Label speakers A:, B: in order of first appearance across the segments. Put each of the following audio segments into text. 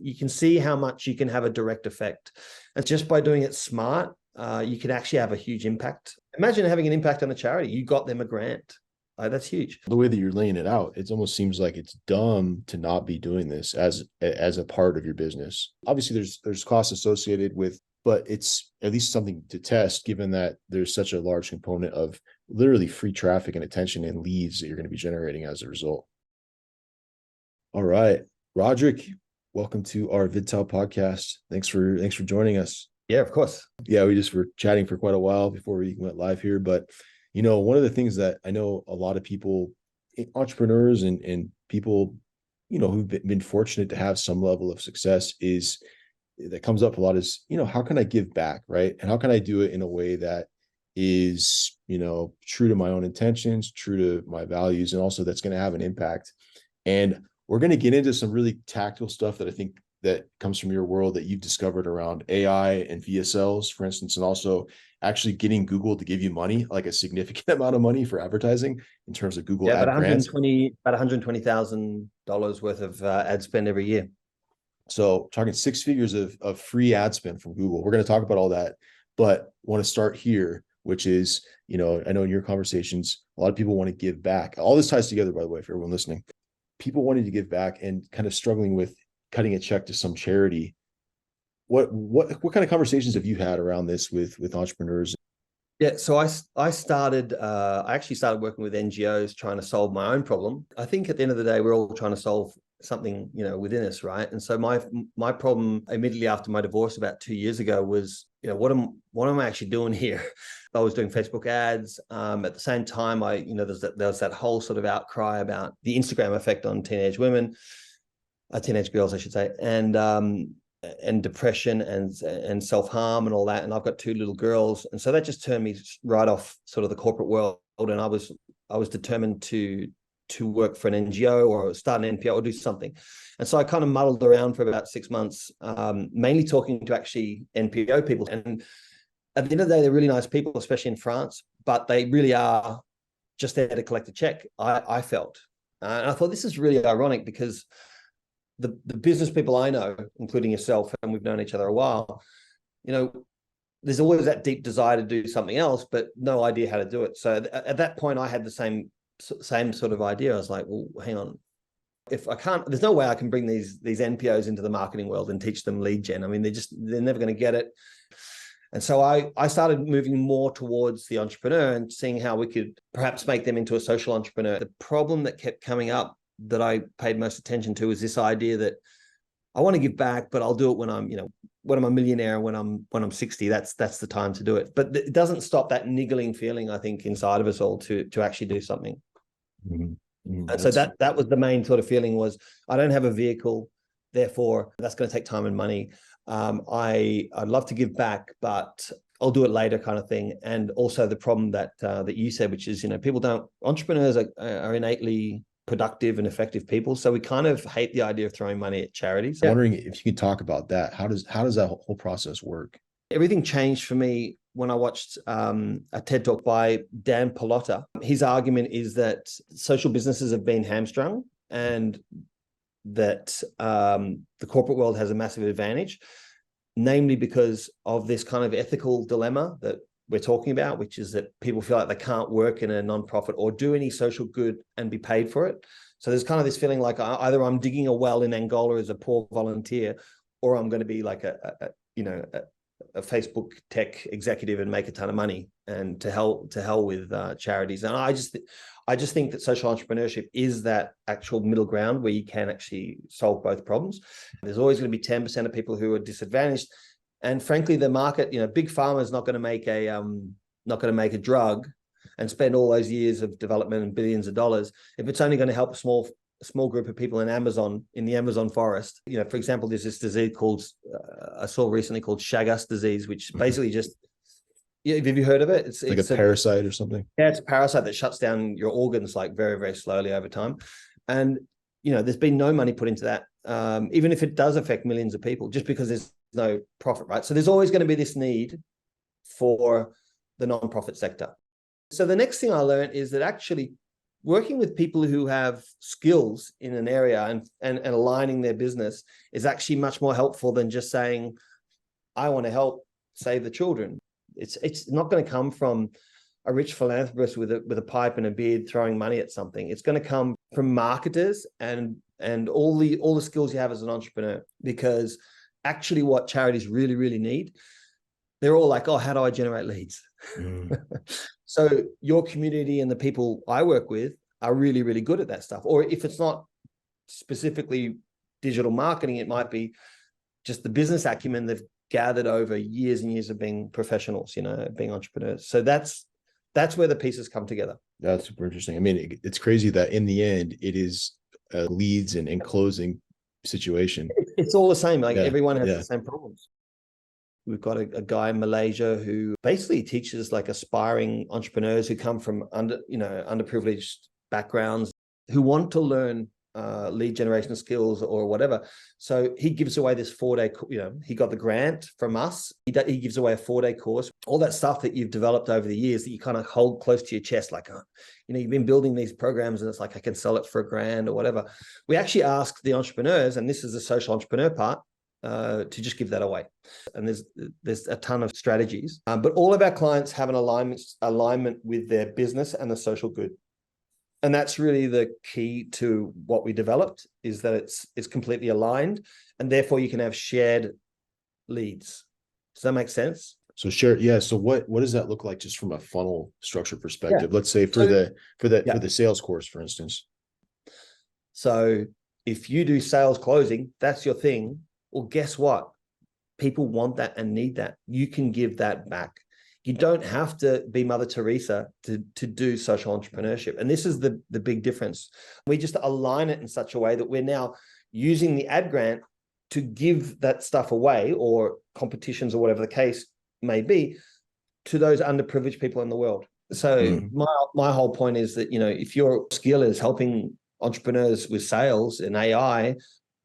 A: you can see how much you can have a direct effect. And just by doing it smart, you can actually have a huge impact. Imagine having an impact on a charity. You got them a grant. That's huge.
B: The way that you're laying it out, it almost seems like it's dumb to not be doing this as a part of your business. Obviously, there's costs associated with, but it's at least something to test, given that there's such a large component of literally free traffic and attention and leads that you're going to be generating as a result. All right, Roderic, welcome to our VidTel podcast. Thanks for joining us.
A: Yeah, of course.
B: Yeah, we just were chatting for quite a while before we went live here, but one of the things that I know a lot of people, entrepreneurs and people, who've been fortunate to have some level of success that comes up a lot is, how can I give back, right? And how can I do it in a way that is, true to my own intentions, true to my values, and also that's going to have an impact. And we're going to get into some really tactical stuff that I think that comes from your world that you've discovered around AI and VSLs, for instance, and also actually getting Google to give you money, like a significant amount of money for advertising in terms of Google ad grants.
A: About $120,000 worth of ad spend every year.
B: So talking 6 figures of free ad spend from Google. We're going to talk about all that, but want to start here, which is, I know in your conversations, a lot of people want to give back. All this ties together, by the way, for everyone listening. People wanting to give back and kind of struggling with cutting a check to some charity. What kind of conversations have you had around this with entrepreneurs?
A: Yeah, so I actually started working with NGOs trying to solve my own problem. I think at the end of the day, we're all trying to solve something, within us, right? And so my problem immediately after my divorce about 2 years ago was, what am I actually doing here? I was doing Facebook ads. At the same time, there was that whole sort of outcry about the Instagram effect on teenage women, teenage girls, I should say, and depression and self-harm and all that. And I've got 2 little girls. And so that just turned me right off sort of the corporate world. And I was determined to work for an NGO or start an NPO or do something. And so I kind of muddled around for about 6 months, mainly talking to actually NPO people. And at the end of the day, they're really nice people, especially in France, but they really are just there to collect a check, I felt. And I thought this is really ironic because the business people I know, including yourself, and we've known each other a while, there's always that deep desire to do something else, but no idea how to do it. So at that point, I had the same sort of idea. I was like, well, hang on. If I can't, there's no way I can bring these NPOs into the marketing world and teach them lead gen. I mean, they're never going to get it. And so I started moving more towards the entrepreneur and seeing how we could perhaps make them into a social entrepreneur. The problem that kept coming up that I paid most attention to is this idea that I want to give back, but I'll do it when I'm a millionaire, when I'm 60, that's the time to do it. But it doesn't stop that niggling feeling, I think, inside of us all to actually do something.
B: Mm-hmm. Mm-hmm.
A: And so that was the main sort of feeling was, I don't have a vehicle, therefore that's going to take time and money. I'd love to give back, but I'll do it later, kind of thing. And also the problem that you said, which is, entrepreneurs are innately productive and effective people. So we kind of hate the idea of throwing money at charities.
B: I'm wondering if you could talk about that. How does that whole process work?
A: Everything changed for me when I watched a TED Talk by Dan Pallotta. His argument is that social businesses have been hamstrung and that the corporate world has a massive advantage, namely because of this kind of ethical dilemma that we're talking about, which is that people feel like they can't work in a nonprofit or do any social good and be paid for it. So there's kind of this feeling like either I'm digging a well in Angola as a poor volunteer, or I'm going to be like a Facebook tech executive and make a ton of money, and to hell with charities. And I just think that social entrepreneurship is that actual middle ground where you can actually solve both problems. There's always going to be 10% of people who are disadvantaged. And frankly, the market, big pharma is not going to make a drug and spend all those years of development and billions of dollars if it's only going to help a small group of people in the Amazon forest. For example, there's this disease called I saw recently called Chagas disease, which basically just, have you heard of it? It's
B: like a parasite or something.
A: Yeah, it's a parasite that shuts down your organs like very, very slowly over time. And there's been no money put into that, even if it does affect millions of people, just because there's no profit, right? So there's always going to be this need for the nonprofit sector. So the next thing I learned is that actually working with people who have skills in an area and aligning their business is actually much more helpful than just saying, I want to help save the children. It's not going to come from a rich philanthropist with a pipe and a beard throwing money at something. It's going to come from marketers and all the skills you have as an entrepreneur, because actually what charities really, really need, they're all like, oh, how do I generate leads? So your community and the people I work with are really, really good at that stuff. Or if it's not specifically digital marketing, it might be just the business acumen they've gathered over years and years of being professionals, being entrepreneurs. So that's where the pieces come together.
B: That's super interesting. I mean, it's crazy that in the end, it is a leads and closing situation.
A: It's all the same. Like everyone has the same problems. We've got a guy in Malaysia who basically teaches like aspiring entrepreneurs who come from underprivileged backgrounds, who want to learn lead generation skills or whatever. So he gives away this 4-day, he got the grant from us. He gives away a 4-day course, all that stuff that you've developed over the years that you kind of hold close to your chest, like, you've been building these programs and it's like, I can sell it for $1,000 or whatever. We actually ask the entrepreneurs, and this is the social entrepreneur part, to just give that away. And there's a ton of strategies, but all of our clients have an alignment with their business and the social good. And that's really the key to what we developed, is that it's completely aligned, and therefore you can have shared leads. Does that make sense?
B: So So what does that look like just from a funnel structure perspective? Let's say for the sales course, for instance.
A: So if you do sales closing, that's your thing. Well, guess what? People want that and need that. You can give that back. You don't have to be Mother Teresa to do social entrepreneurship. And this is the big difference. We just align it in such a way that we're now using the ad grant to give that stuff away, or competitions or whatever the case may be, to those underprivileged people in the world. So my whole point is that, if your skill is helping entrepreneurs with sales and AI,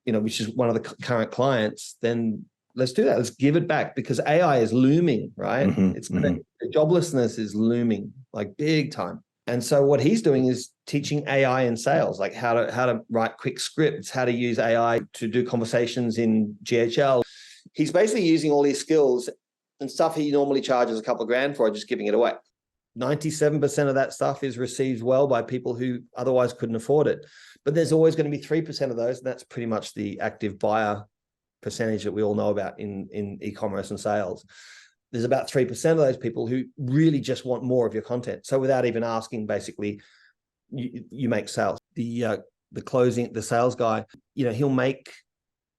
A: which is one of the current clients, then let's do that. Let's give it back, because AI is looming, right? Joblessness is looming like big time. And so what he's doing is teaching AI in sales, like how to write quick scripts, how to use AI to do conversations in GHL. He's basically using all these skills and stuff he normally charges a couple of $1,000 for, just giving it away. 97% of that stuff is received well by people who otherwise couldn't afford it. But there's always going to be 3% of those, and that's pretty much the active buyer percentage that we all know about in e-commerce and sales. There's about 3% of those people who really just want more of your content. So without even asking, basically, you make sales. The sales guy, he'll make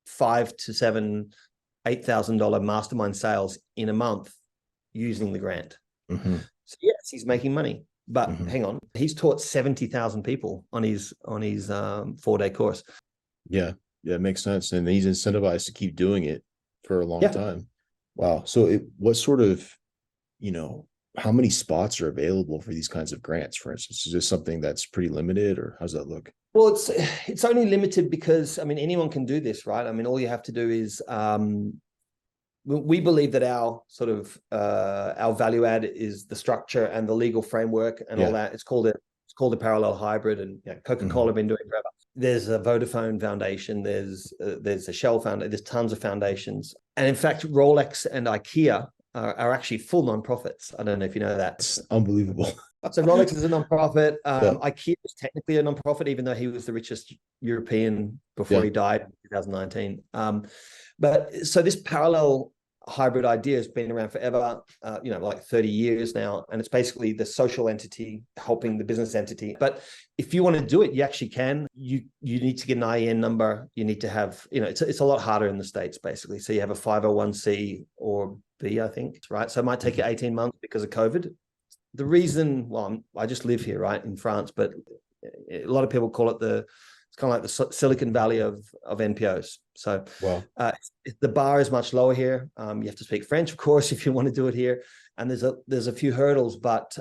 A: $5,000 to $7,000, $8,000 mastermind sales in a month using the grant. So yes, he's making money. But hang on, he's taught 70,000 people on his 4-day course.
B: Yeah, it makes sense. And he's incentivized to keep doing it for a long time. Wow. So what sort of, how many spots are available for these kinds of grants, for instance? Is this something that's pretty limited, or how's that look?
A: Well, it's only limited because, anyone can do this, right? All you have to do is, we believe that our sort of our value add is the structure and the legal framework and all that. It's called a parallel hybrid, and Coca-Cola have been doing it forever. There's a Vodafone Foundation. There's a Shell Foundation. There's tons of foundations, and in fact, Rolex and IKEA are actually full nonprofits. I don't know if you know that.
B: It's unbelievable.
A: So Rolex is a nonprofit. IKEA is technically a nonprofit, even though he was the richest European before he died in 2019. But so this parallel hybrid idea has been around forever, like 30 years now. And it's basically the social entity helping the business entity. But if you want to do it, you actually can. You need to get an IEN number. You need to have, it's a lot harder in the States, basically. So you have a 501c or B, I think, right? So it might take you 18 months because of COVID. The reason, I just live here, right, in France, but a lot of people call it it's kind of like the Silicon Valley of NPOs. So the bar is much lower here. You have to speak French, of course, if you want to do it here. And there's a few hurdles, but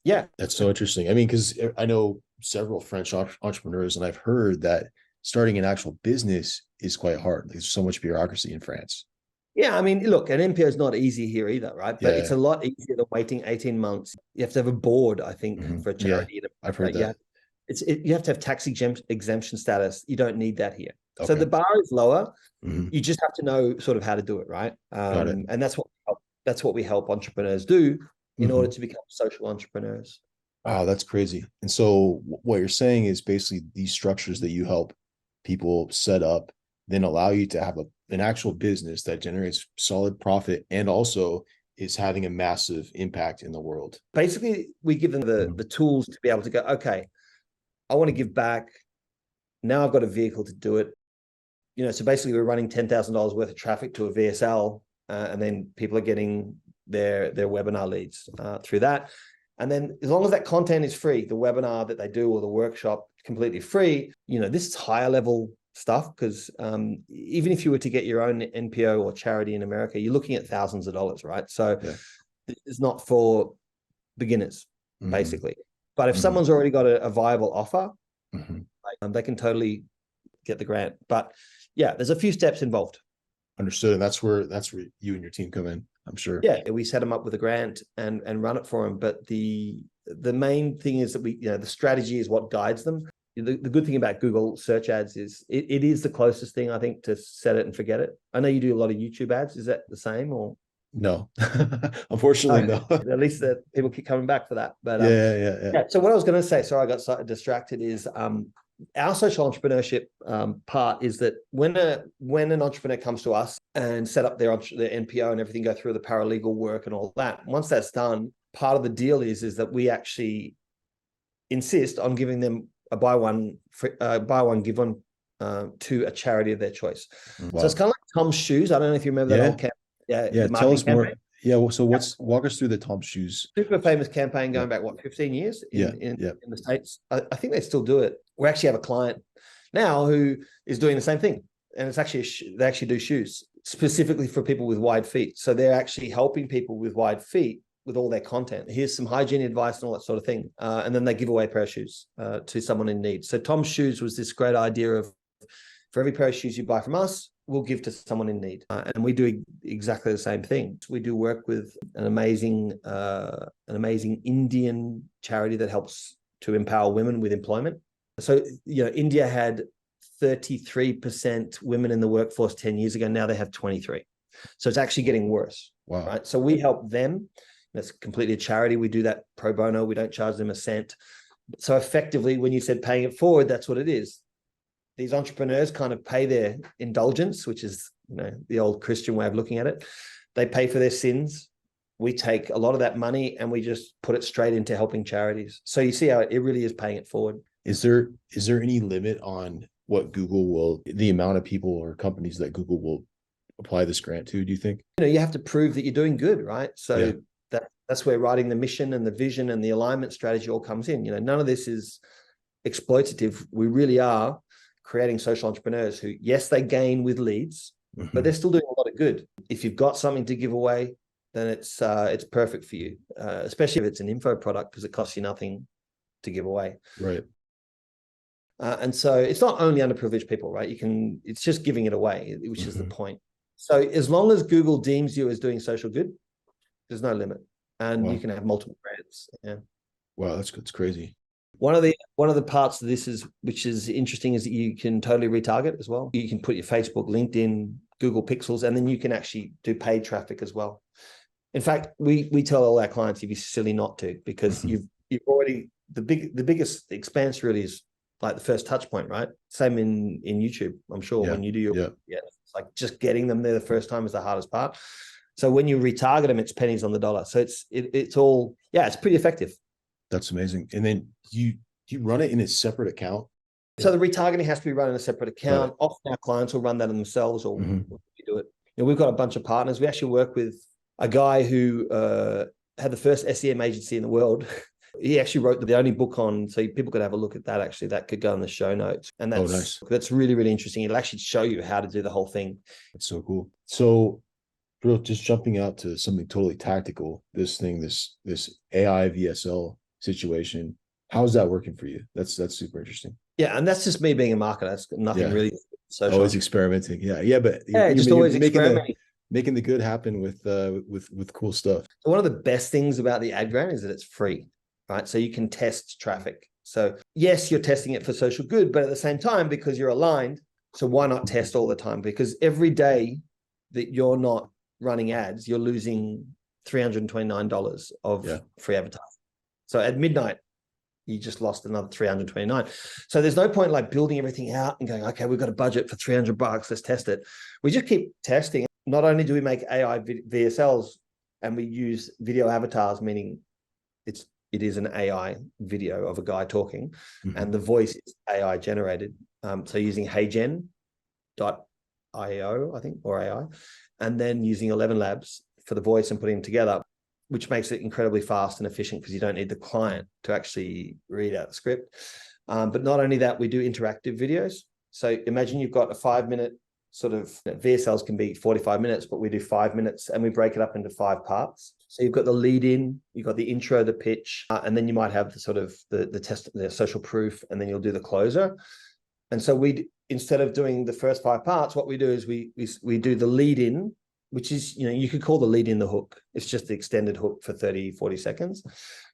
B: That's so interesting. Because I know several French entrepreneurs, and I've heard that starting an actual business is quite hard. There's so much bureaucracy in France.
A: Yeah, look, an NPO is not easy here either, right? But it's a lot easier than waiting 18 months. You have to have a board, I think, for a charity.
B: I've heard that.
A: you have to have tax exemption status. You don't need that here.
B: Okay.
A: So the bar is lower.
B: Mm-hmm.
A: You just have to know sort of how to do it, right?
B: Got it.
A: And that's what we help entrepreneurs do in
B: Mm-hmm.
A: order to become social entrepreneurs.
B: Wow, that's crazy. And so what you're saying is basically these structures that you help people set up then allow you to have an actual business that generates solid profit and also is having a massive impact in the world.
A: Basically, we give them the tools to be able to go, okay, I want to give back. Now I've got a vehicle to do it. So basically we're running $10,000 worth of traffic to a VSL, and then people are getting their webinar leads through that. And then as long as that content is free, the webinar that they do or the workshop completely free, this is higher level stuff, because even if you were to get your own NPO or charity in America, you're looking at thousands of dollars, right? So it's not for beginners, basically. But if someone's already got a viable offer, they can totally get the grant. But yeah, there's a few steps involved.
B: Understood. And that's where you and your team come in, I'm sure.
A: Yeah, we set them up with a grant and run it for them. But the main thing is that the strategy is what guides them. The good thing about Google search ads is it is the closest thing, I think, to set it and forget it. I know you do a lot of YouTube ads. Is that the same or?
B: No, unfortunately, no.
A: At least that people keep coming back for that. But
B: yeah.
A: So what I was going to say, sorry, I got slightly distracted, is our social entrepreneurship part is that when an entrepreneur comes to us and set up their NPO and everything, go through the paralegal work and all that, once that's done, part of the deal is that we actually insist on giving them a buy one give one to a charity of their choice. Wow. So it's kind of like Tom's Shoes. I don't know if you remember that old campaign.
B: Yeah. Tell us more. Yeah. Well, so walk us through the Tom's Shoes.
A: Super famous campaign going back 15 years in the States. I think they still do it. We actually have a client now who is doing the same thing, and it's actually they actually do shoes specifically for people with wide feet. So they're actually helping people with wide feet with all their content. Here's some hygiene advice and all that sort of thing, and then they give away a pair of shoes to someone in need. So Tom's Shoes was this great idea of, for every pair of shoes you buy from us, we'll give to someone in need. And we do exactly the same thing. We do work with an amazing Indian charity that helps to empower women with employment. So, India had 33% women in the workforce 10 years ago. Now they have 23. So it's actually getting worse.
B: Wow.
A: Right. So we help them. That's completely a charity. We do that pro bono. We don't charge them a cent. So effectively, when you said paying it forward, that's what it is. These entrepreneurs kind of pay their indulgence, which is, the old Christian way of looking at it. They pay for their sins. We take a lot of that money and we just put it straight into helping charities. So you see how it really is paying it forward.
B: Is there any limit on what the amount of people or companies that Google will apply this grant to, do you think?
A: You have to prove that you're doing good, right? So that's where writing the mission and the vision and the alignment strategy all comes in. None of this is exploitative. We really are creating social entrepreneurs who, yes, they gain with leads, but they're still doing a lot of good. If you've got something to give away, then it's perfect for you, especially if it's an info product, because it costs you nothing to give away.
B: Right.
A: And so it's not only underprivileged people, right? It's just giving it away, which is the point. So as long as Google deems you as doing social good, there's no limit. And you can have multiple brands. Yeah.
B: Wow, that's crazy.
A: One of the parts of this which is interesting, is that you can totally retarget as well. You can put your Facebook, LinkedIn, Google Pixels, and then you can actually do paid traffic as well. In fact, we tell all our clients, you'd be silly not to, because you've already, the biggest expanse really is like the first touch point, right? Same in YouTube, I'm sure. When you do your it's like just getting them there the first time is the hardest part. So when you retarget them, it's pennies on the dollar. So it's all, it's pretty effective.
B: That's amazing. And then you run it in a separate account?
A: So the retargeting has to be run in a separate account. Often our clients will run that themselves, or we do it. We've got a bunch of partners. We actually work with a guy who had the first SEM agency in the world. He actually wrote the only book on, so people could have a look at that. Actually, that could go in the show notes. And that's really, really interesting. It'll actually show you how to do the whole thing.
B: That's so cool. So, bro, just jumping out to something totally tactical, this AI VSL situation, how's that working for you? That's super interesting.
A: Yeah, and that's just me being a marketer. That's nothing really social.
B: Always experimenting. But
A: always experimenting.
B: Making the good happen with cool stuff.
A: So one of the best things about the ad grant is that it's free, right? So you can test traffic. So yes, you're testing it for social good, but at the same time, because you're aligned, so why not test all the time? Because every day that you're not running ads, you're losing $329 of free advertising. So at midnight, you just lost another 329. So there's no point like building everything out and going, okay, we've got a budget for $300, let's test it. We just keep testing. Not only do we make AI VSLs and we use video avatars, meaning it is an AI video of a guy talking, and the voice is AI generated. So using heygen.io, I think, or AI, and then using 11 Labs for the voice and putting them together, which makes it incredibly fast and efficient because you don't need the client to actually read out the script. But not only that, we do interactive videos. So imagine you've got a 5-minute sort of, VSLs can be 45 minutes, but we do 5 minutes and we break it up into 5 parts. So you've got the lead in, you've got the intro, the pitch, and then you might have the sort of the test, the social proof, and then you'll do the closer. And so instead of doing the first 5 parts, what we do is we do the lead in, which is, you could call the lead in the hook. It's just the extended hook for 30, 40 seconds.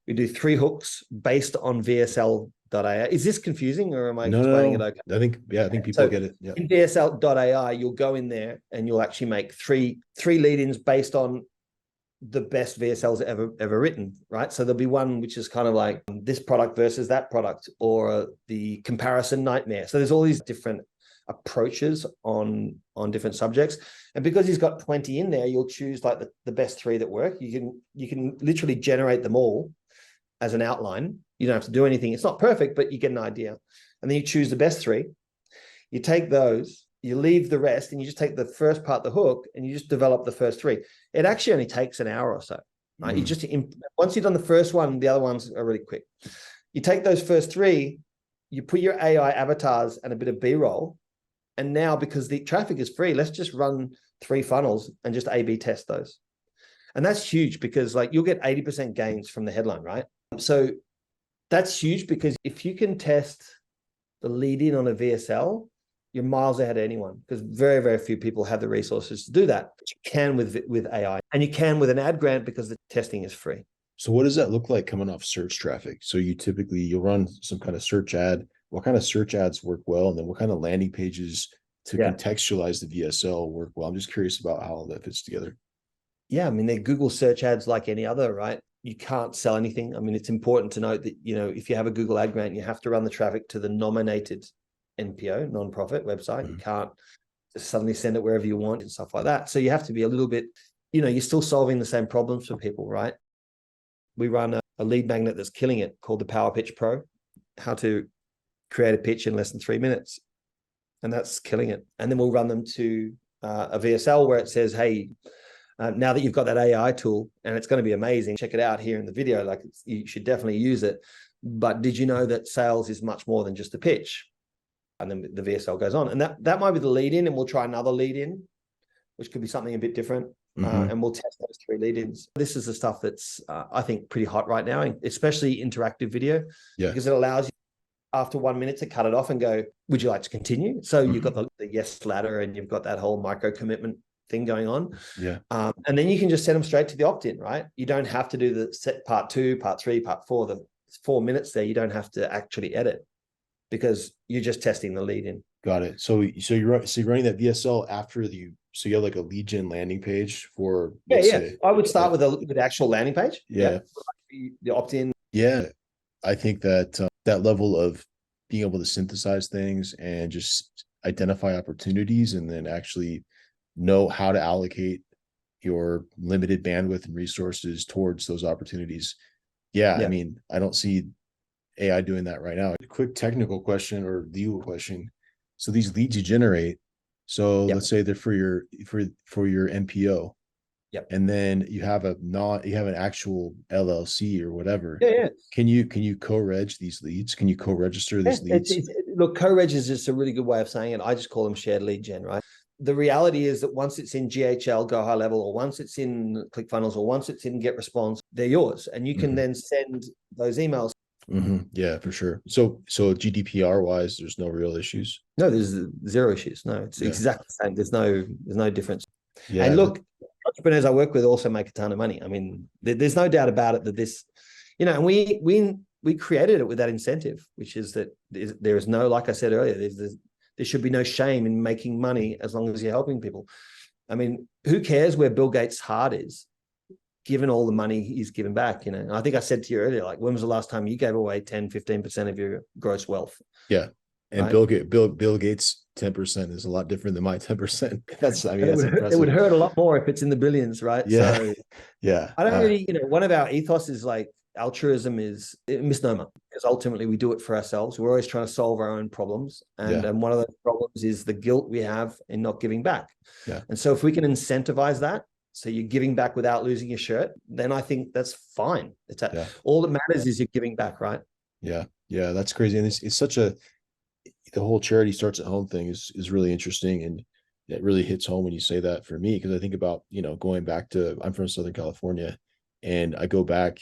A: We do 3 hooks based on VSL.ai. Is this confusing or am I explaining it okay?
B: I think people get it. Yeah.
A: In VSL.ai, you'll go in there and you'll actually make three lead-ins based on the best VSLs ever written, right? So there'll be one which is kind of like this product versus that product, or the comparison nightmare. So there's all these different approaches on different subjects, and because he's got 20 in there, you'll choose like the best 3 that work. You can literally generate them all as an outline. You don't have to do anything. It's not perfect, but you get an idea, and then you choose the best 3. You take those, you leave the rest, and you just take the first part, the hook, and you just develop the first 3. It actually only takes an hour or so, right? You just, once you've done the first one, the other ones are really quick. You take those first 3, you put your AI avatars and a bit of B-roll, and now because the traffic is free, let's just run 3 funnels and just A/B test those. And that's huge because like you'll get 80% gains from the headline, right? So that's huge because if you can test the lead in on a VSL, you're miles ahead of anyone, because very, very few people have the resources to do that. But you can with AI, and you can with an ad grant because the testing is free.
B: So what does that look like coming off search traffic? So you'll run some kind of search ad. What kind of search ads work well? And then what kind of landing pages to contextualize the VSL work well? I'm just curious about how all that fits together.
A: Yeah, I mean, they're Google search ads like any other, right? You can't sell anything. I mean, it's important to note that, if you have a Google ad grant, you have to run the traffic to the nominated NPO, nonprofit website. You can't just suddenly send it wherever you want and stuff like that. So you have to be a little bit, you're still solving the same problems for people, right? We run a lead magnet that's killing it called the Power Pitch Pro, how to create a pitch in less than 3 minutes. And that's killing it. And then we'll run them to a VSL where it says, hey, now that you've got that AI tool, and it's going to be amazing, check it out here in the video, like you should definitely use it. But did you know that sales is much more than just a pitch? And then the VSL goes on. And that might be the lead in, and we'll try another lead in, which could be something a bit different. And we'll test those 3 lead-ins. This is the stuff that's, I think, pretty hot right now, especially interactive video, because it allows you after 1 minute to cut it off and go, would you like to continue? So you've got the yes ladder, and you've got that whole micro commitment thing going on. And then you can just send them straight to the opt-in, right? You don't have to do the set part 2, part 3, part 4, the 4 minutes there. You don't have to actually edit because you're just testing the lead in.
B: Got it. So you're running that VSL after so you have like a lead gen landing page for,
A: say, I would start with the actual landing page. The opt-in.
B: I think that that level of being able to synthesize things and just identify opportunities, and then actually know how to allocate your limited bandwidth and resources towards those opportunities. I mean, I don't see AI doing that right now. A quick technical question or legal question. So these leads you generate, so let's say they're for your NPO. And then you have an actual LLC or whatever. Can you co-reg these leads? Can you co-register these leads?
A: Look, co-reg is just a really good way of saying it. I just call them shared lead gen, right? The reality is that once it's in GHL, Go High Level, or once it's in ClickFunnels, or once it's in Get Response, they're yours. And you can then send those emails.
B: Yeah, for sure. So GDPR wise, there's no real issues.
A: No, there's 0 issues. No, it's exactly the same. There's no difference. And look, entrepreneurs I work with also make a ton of money. I mean, there's no doubt about it that this, and we we created it with that incentive, which is that there is no, like I said earlier, there should be no shame in making money as long as you're helping people. I mean, who cares where Bill Gates' heart is, given all the money he's given back? You know, I think I said to you earlier, like, when was the last time you gave away 10, 15% of your gross wealth?
B: Yeah. And right? Bill Gates' 10% is a lot different than my 10%. That's impressive.
A: It would hurt a lot more if it's in the billions, right?
B: Yeah.
A: So
B: yeah.
A: I don't really, one of our ethos is like, altruism is a misnomer, because ultimately we do it for ourselves. We're always trying to solve our own problems. And one of those problems is the guilt we have in not giving back.
B: Yeah.
A: And so if we can incentivize that, so you're giving back without losing your shirt, then I think that's fine. All that matters is you're giving back, right?
B: Yeah. Yeah. That's crazy. And it's such the whole charity starts at home thing is really interesting. And it really hits home when you say that for me, because I think about, going back I'm from Southern California, and I go back,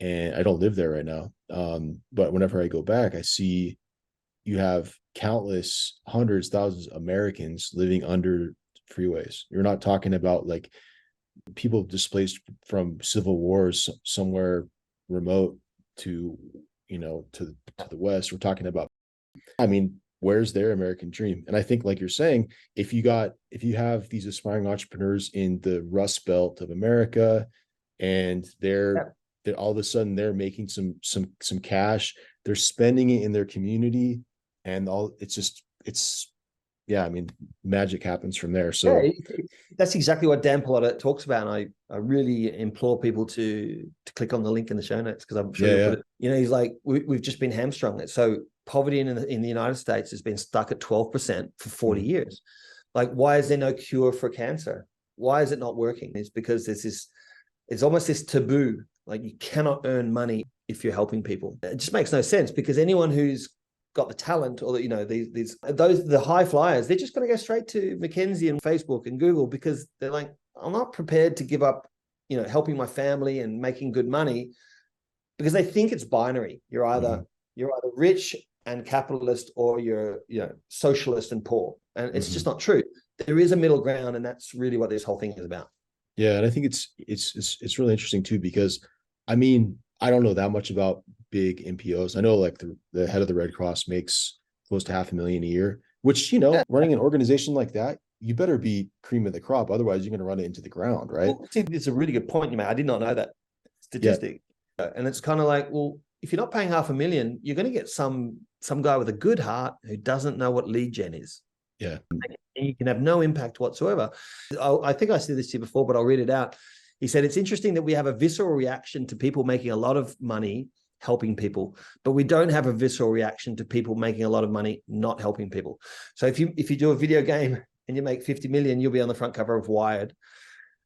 B: and I don't live there right now. But whenever I go back, I see you have countless hundreds, thousands of Americans living under freeways. You're not talking about like people displaced from civil wars somewhere remote to the West. We're talking about, where's their American dream? And I think, like you're saying, if you have these aspiring entrepreneurs in the Rust Belt of America, and they're all of a sudden they're making some cash, they're spending it in their community, and magic happens from there. So
A: that's exactly what Dan Pallotta talks about. And I really implore people to click on the link in the show notes, because I'm sure you'll put it. He's like, we've just been hamstrung. So poverty in the United States has been stuck at 12% for 40 years. Like, why is there no cure for cancer? Why is it not working? It's because it's almost this taboo. Like, you cannot earn money if you're helping people. It just makes no sense, because anyone who's got the talent, or the high flyers, they're just going to go straight to McKinsey and Facebook and Google, because they're like, I'm not prepared to give up, helping my family and making good money, because they think it's binary. You're either rich and capitalist, or you're socialist and poor, and it's just not true. There is a middle ground, and that's really what this whole thing is about.
B: Yeah, and I think it's really interesting too, because I don't know that much about big NPOs. I know like the head of the Red Cross makes close to $500,000 a year, which, running an organization like that, you better be cream of the crop. Otherwise you're going to run it into the ground, right?
A: Well, see, it's a really good point you made. I did not know that statistic. Yeah. And it's kind of like, well, if you're not paying $500,000, you're going to get some guy with a good heart who doesn't know what lead gen is.
B: Yeah.
A: And you can have no impact whatsoever. I think I said this to you before, but I'll read it out. He said, it's interesting that we have a visceral reaction to people making a lot of money helping people, but we don't have a visceral reaction to people making a lot of money not helping people. So if you do a video game and you make 50 million, you'll be on the front cover of Wired,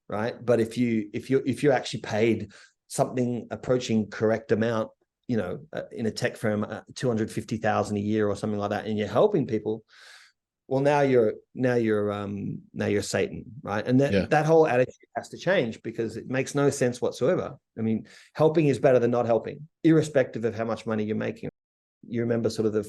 A: right? But if you actually paid something approaching correct amount, in a tech firm, 250,000 a year or something like that, and you're helping people, well, now you're Satan, right? And that whole attitude has to change, because it makes no sense whatsoever. I mean, helping is better than not helping, irrespective of how much money you're making. You remember sort of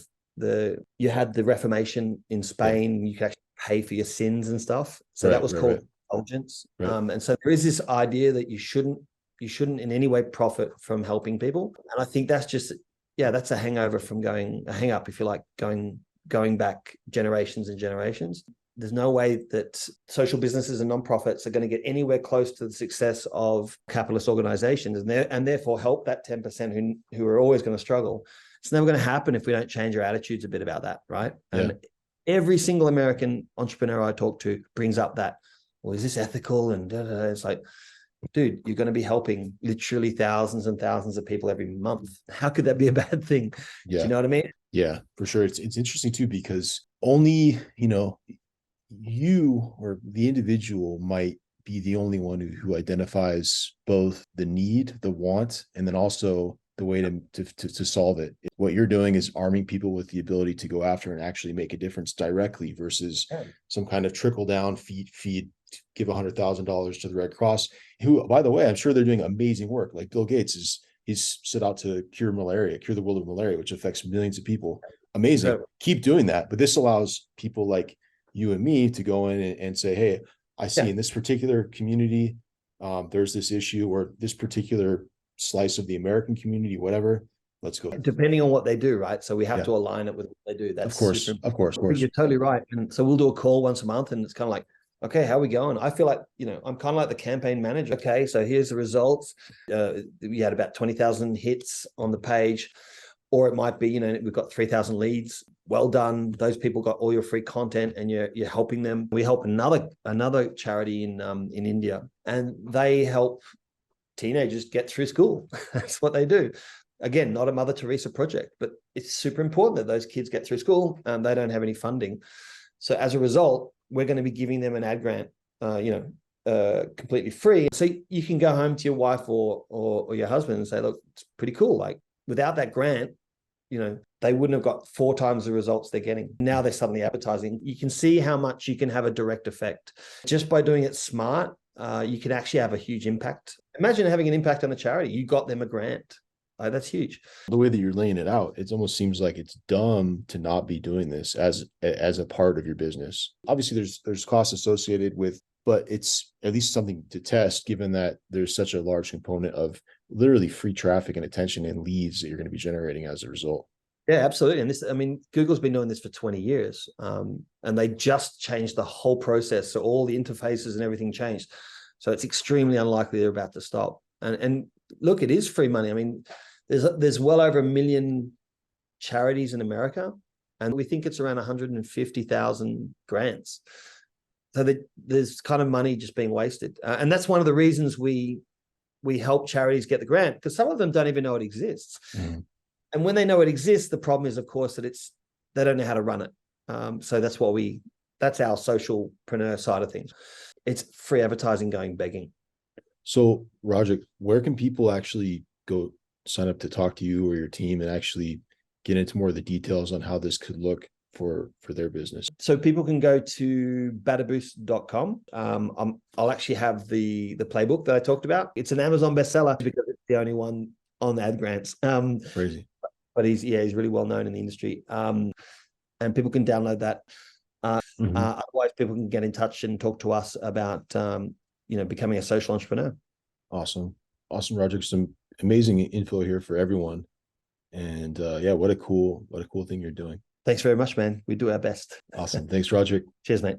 A: you had the Reformation in Spain, you could actually pay for your sins and stuff. So that was called indulgence.
B: Right.
A: And so there is this idea that you shouldn't in any way profit from helping people. And I think that's just, that's a hangover from a hang up, if you like, going back generations and generations. There's no way that social businesses and nonprofits are going to get anywhere close to the success of capitalist organizations, and therefore help that 10% who are always going to struggle. It's never going to happen if we don't change our attitudes a bit about that, right?
B: Yeah.
A: And every single American entrepreneur I talk to brings up that, well, is this ethical? And it's like, dude, you're going to be helping literally thousands and thousands of people every month. How could that be a bad thing?
B: Yeah.
A: Do you know what I mean?
B: Yeah, for sure. It's interesting too, because only, you or the individual might be the only one who identifies both the need, the want, and then also the way to solve it. What you're doing is arming people with the ability to go after and actually make a difference directly, versus some kind of trickle down feed, give $100,000 to the Red Cross, who, by the way, I'm sure they're doing amazing work. Like Bill Gates he's set out to cure the world of malaria, which affects millions of people. Amazing. Keep doing that. But this allows people like you and me to go in and say, hey, I see in this particular community, there's this issue, or this particular slice of the American community, whatever. let's go.
A: Depending on what they do, right? So we have
B: Yeah.
A: to align it with what they do. That's
B: Of course,
A: super
B: of course, of course.
A: You're totally right. And so we'll do a call once a month, and it's kind of like, okay, how are we going? I feel like, I'm kind of like the campaign manager. Okay, so here's the results. We had about 20,000 hits on the page, or it might be, we've got 3,000 leads. Well done. Those people got all your free content, and you're helping them. We help another charity in India, and they help teenagers get through school. That's what they do. Again, not a Mother Teresa project, but it's super important that those kids get through school. They don't have any funding. So as a result, we're going to be giving them an ad grant, completely free. So you can go home to your wife or your husband and say, look, it's pretty cool. Like, without that grant, they wouldn't have got 4 times the results they're getting. Now they're suddenly advertising. You can see how much you can have a direct effect. Just by doing it smart, you can actually have a huge impact. Imagine having an impact on a charity. You got them a grant. That's huge.
B: The way that you're laying it out, it almost seems like it's dumb to not be doing this as a part of your business. Obviously, there's costs associated with, but it's at least something to test, given that there's such a large component of literally free traffic and attention and leads that you're going to be generating as a result.
A: Yeah, absolutely. And Google's been doing this for 20 years, and they just changed the whole process. So all the interfaces and everything changed. So it's extremely unlikely they're about to stop. And look, it is free money. I mean, there's well over 1 million charities in America, and we think it's around 150,000 grants. So there's kind of money just being wasted. And that's one of the reasons we help charities get the grant, because some of them don't even know it exists. Mm-hmm. And when they know it exists, the problem is, of course, that they don't know how to run it. So that's our socialpreneur side of things. It's free advertising going begging.
B: So, Roderic, where can people actually go sign up to talk to you or your team and actually get into more of the details on how this could look for their business? So
A: people can go to batterboost.com. I'll actually have the playbook that I talked about. It's an Amazon bestseller because it's the only one on the ad grants.
B: Crazy.
A: But he's really well known in the industry. And people can download that. Otherwise, people can get in touch and talk to us about becoming a social entrepreneur.
B: Awesome, Roderic. Some amazing info here for everyone. And what a cool thing you're doing.
A: Thanks very much, man. We do our best.
B: Awesome. Thanks, Roderic.
A: Cheers, mate.